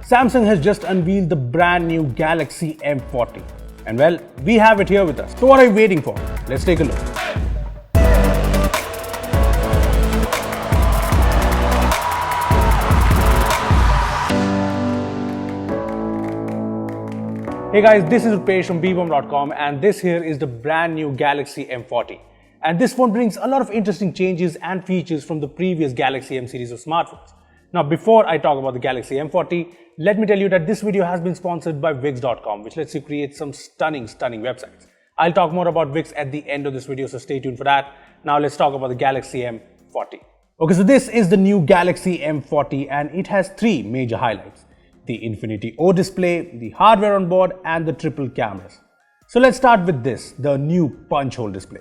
Samsung has just unveiled the brand new Galaxy M40. And well, we have it here with us. So what are you waiting for? Let's take a look. Hey guys, this is Rupesh from Beebom.com and this here is the brand new Galaxy M40. And this phone brings a lot of interesting changes and features from the previous Galaxy M series of smartphones. Now before I talk about the Galaxy M40, let me tell you that this video has been sponsored by Wix.com, which lets you create some stunning websites. I'll talk more about Wix at the end of this video, so stay tuned for that. Now let's talk about the Galaxy M40. Okay, so this is the new Galaxy M40 and it has three major highlights: the Infinity O display, the hardware on board, and the triple cameras. So let's start with this, the new punch hole display.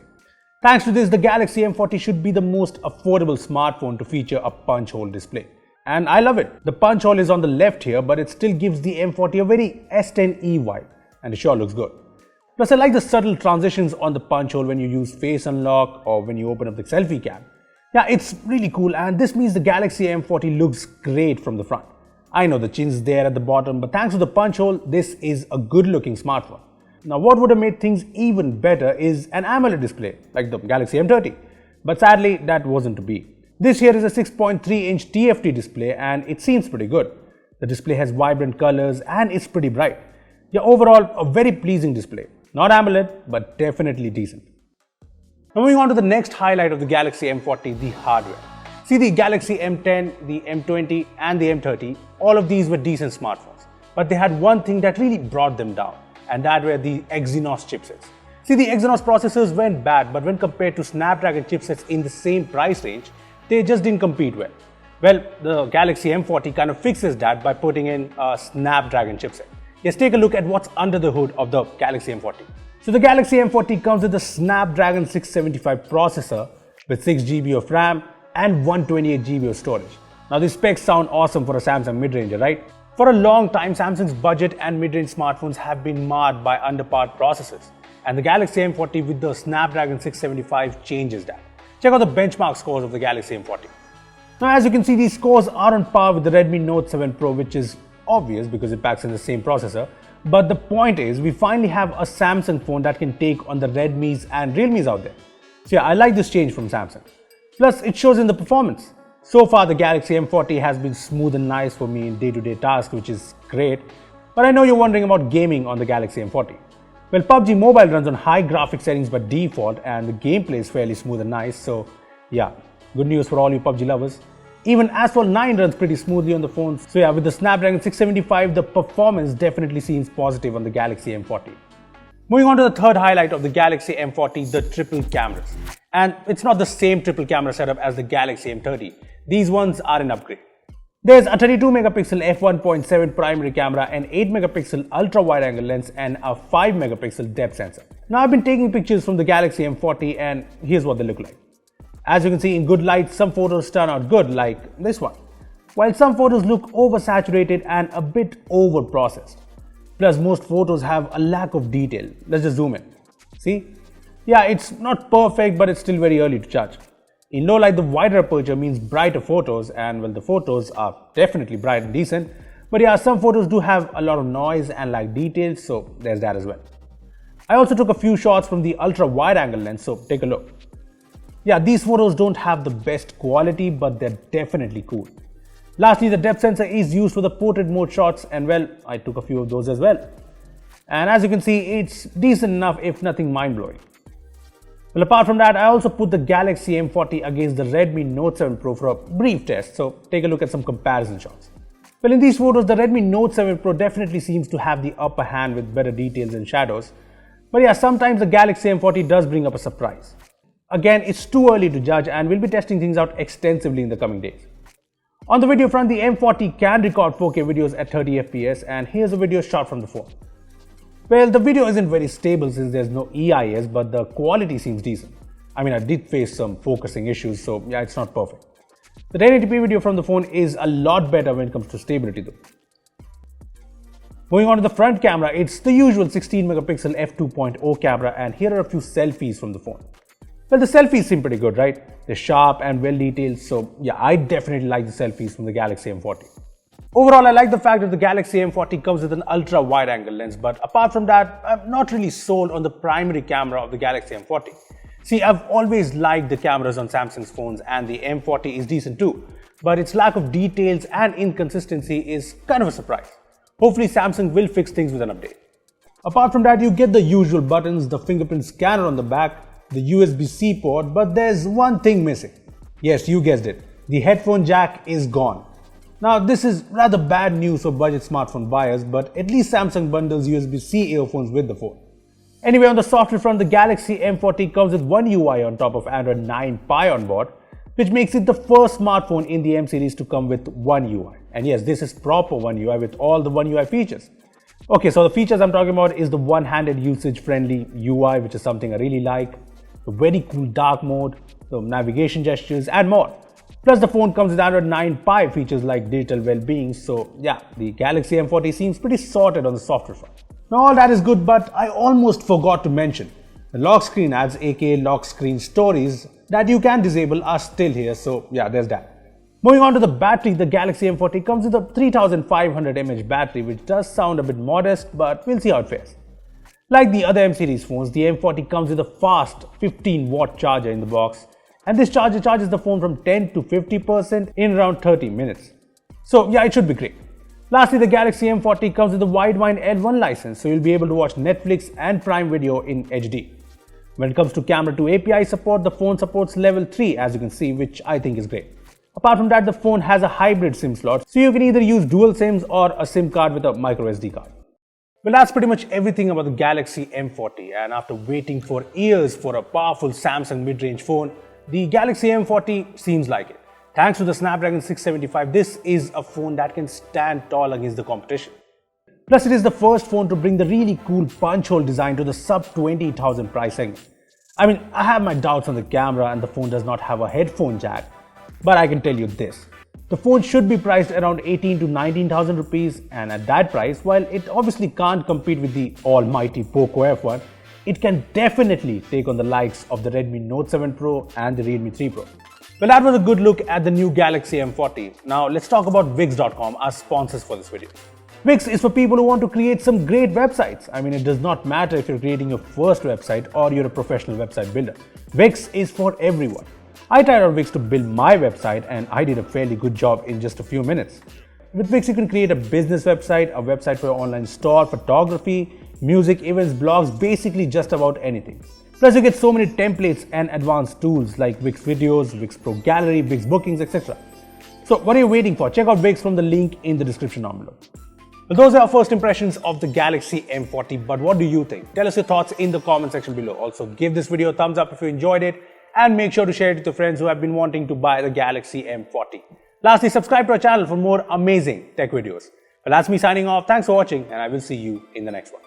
Thanks to this, the Galaxy M40 should be the most affordable smartphone to feature a punch hole display. And I love it. The punch hole is on the left here, but it still gives the M40 a very S10e vibe, and it sure looks good. Plus, I like the subtle transitions on the punch hole when you use face unlock or when you open up the selfie cam. Yeah, it's really cool, and this means the Galaxy M40 looks great from the front. I know the chin's there at the bottom, but thanks to the punch hole, this is a good looking smartphone. Now what would have made things even better is an AMOLED display like the Galaxy M30, but sadly that wasn't to be. This here is a 6.3-inch TFT display and it seems pretty good. The display has vibrant colors and it's pretty bright. Yeah, overall a very pleasing display. Not AMOLED, but definitely decent. Now moving on to the next highlight of the Galaxy M40, the hardware. See, the Galaxy M10, the M20 and the M30, all of these were decent smartphones. But they had one thing that really brought them down, and that were the Exynos chipsets. See, the Exynos processors weren't bad, but when compared to Snapdragon chipsets in the same price range, they just didn't compete well. Well, the Galaxy M40 kind of fixes that by putting in a Snapdragon chipset. Let's take a look at what's under the hood of the Galaxy M40. So the Galaxy M40 comes with the Snapdragon 675 processor with 6 GB of RAM and 128 GB of storage. Now these specs sound awesome for a Samsung mid-ranger, right? For a long time, Samsung's budget and mid-range smartphones have been marred by underpowered processors, and the Galaxy M40 with the Snapdragon 675 changes that. Check out the benchmark scores of the Galaxy M40. Now as you can see, these scores are on par with the Redmi Note 7 Pro, which is obvious because it packs in the same processor. But the point is, we finally have a Samsung phone that can take on the Redmis and Realmes out there. So yeah, I like this change from Samsung. Plus, it shows in the performance. So far, the Galaxy M40 has been smooth and nice for me in day-to-day tasks, which is great. But I know you're wondering about gaming on the Galaxy M40. Well, PUBG Mobile runs on high graphic settings by default and the gameplay is fairly smooth and nice. So yeah, good news for all you PUBG lovers. Even Asphalt 9 runs pretty smoothly on the phone. So yeah, with the Snapdragon 675, the performance definitely seems positive on the Galaxy M40. Moving on to the third highlight of the Galaxy M40, the triple cameras. And it's not the same triple camera setup as the Galaxy M30. These ones are an upgrade. There's a 32 megapixel f1.7 primary camera, an 8 megapixel ultra wide angle lens and a 5 megapixel depth sensor. Now I've been taking pictures from the Galaxy M40 and here's what they look like. As you can see, in good light, some photos turn out good, like this one, while some photos look oversaturated and a bit over processed. Plus most photos have a lack of detail. Let's just zoom in. See? Yeah, it's not perfect, but it's still very early to judge. In low light, the wider aperture means brighter photos, and well, the photos are definitely bright and decent. But yeah, some photos do have a lot of noise and lack details, so there's that as well. I also took a few shots from the ultra wide angle lens, so take a look. Yeah, these photos don't have the best quality, but they're definitely cool. Lastly, the depth sensor is used for the portrait mode shots, and well, I took a few of those as well. And as you can see, it's decent enough, if nothing mind-blowing. Well, apart from that, I also put the Galaxy M40 against the Redmi Note 7 Pro for a brief test, so take a look at some comparison shots. Well, in these photos, the Redmi Note 7 Pro definitely seems to have the upper hand with better details and shadows. But yeah, sometimes the Galaxy M40 does bring up a surprise. Again, it's too early to judge and we'll be testing things out extensively in the coming days. On the video front, the M40 can record 4K videos at 30 FPS and here's a video shot from the phone. Well, the video isn't very stable since there's no EIS, but the quality seems decent. I mean, I did face some focusing issues, so yeah, it's not perfect. The 1080p video from the phone is a lot better when it comes to stability though. Moving on to the front camera, it's the usual 16 megapixel f2.0 camera and here are a few selfies from the phone. Well, the selfies seem pretty good, right? They're sharp and well detailed, so yeah, I definitely like the selfies from the Galaxy M40. Overall, I like the fact that the Galaxy M40 comes with an ultra wide angle lens, but apart from that, I'm not really sold on the primary camera of the Galaxy M40. See, I've always liked the cameras on Samsung's phones and the M40 is decent too, but its lack of details and inconsistency is kind of a surprise. Hopefully Samsung will fix things with an update. Apart from that, you get the usual buttons, the fingerprint scanner on the back, the USB-C port, but there's one thing missing. Yes, you guessed it. The headphone jack is gone. Now, this is rather bad news for budget smartphone buyers, but at least Samsung bundles USB-C earphones with the phone. Anyway, on the software front, the Galaxy M40 comes with One UI on top of Android 9 Pie on board, which makes it the first smartphone in the M series to come with One UI. And yes, this is proper One UI with all the One UI features. Okay, so the features I'm talking about is the one-handed usage-friendly UI, which is something I really like, the very cool dark mode, the navigation gestures, and more. Plus, the phone comes with Android 9 Pie features like digital well-being, so yeah, the Galaxy M40 seems pretty sorted on the software front. Now, all that is good, but I almost forgot to mention the lock screen ads, aka lock screen stories, that you can disable are still here, so yeah, there's that. Moving on to the battery, the Galaxy M40 comes with a 3500 mAh battery, which does sound a bit modest, but we'll see how it fares. Like the other M series phones, the M40 comes with a fast 15-watt charger in the box, and this charger charges the phone from 10 to 50% in around 30 minutes. So yeah, it should be great. Lastly, the Galaxy M40 comes with a Widevine L1 license, so you'll be able to watch Netflix and Prime Video in HD. When it comes to camera to API support, the phone supports level 3, as you can see, which I think is great. Apart from that, the phone has a hybrid SIM slot, so you can either use dual SIMs or a SIM card with a micro SD card. Well, that's pretty much everything about the Galaxy M40, and after waiting for years for a powerful Samsung mid-range phone, the Galaxy M40 seems like it. Thanks to the Snapdragon 675, this is a phone that can stand tall against the competition. Plus, it is the first phone to bring the really cool punch hole design to the sub 20,000 price segment. I mean, I have my doubts on the camera and the phone does not have a headphone jack, but I can tell you this. The phone should be priced around 18 to 19,000 rupees, and at that price, while it obviously can't compete with the almighty Poco F1, it can definitely take on the likes of the Redmi Note 7 Pro and the Realme 3 Pro. Well, that was a good look at the new Galaxy M40. Now let's talk about Wix.com, our sponsors for this video. Wix is for people who want to create some great websites. I mean, it does not matter if you're creating your first website or you're a professional website builder. Wix is for everyone. I tried out Wix to build my website and I did a fairly good job in just a few minutes. With Wix, you can create a business website, a website for your online store, photography, music, events, blogs, basically just about anything. Plus, you get so many templates and advanced tools like Wix Videos, Wix Pro Gallery, Wix Bookings, etc. So what are you waiting for? Check out Wix from the link in the description down below. Well, those are our first impressions of the Galaxy M40, but what do you think? Tell us your thoughts in the comment section below. Also, give this video a thumbs up if you enjoyed it and make sure to share it with your friends who have been wanting to buy the Galaxy M40. Lastly, subscribe to our channel for more amazing tech videos. Well, that's me signing off. Thanks for watching and I will see you in the next one.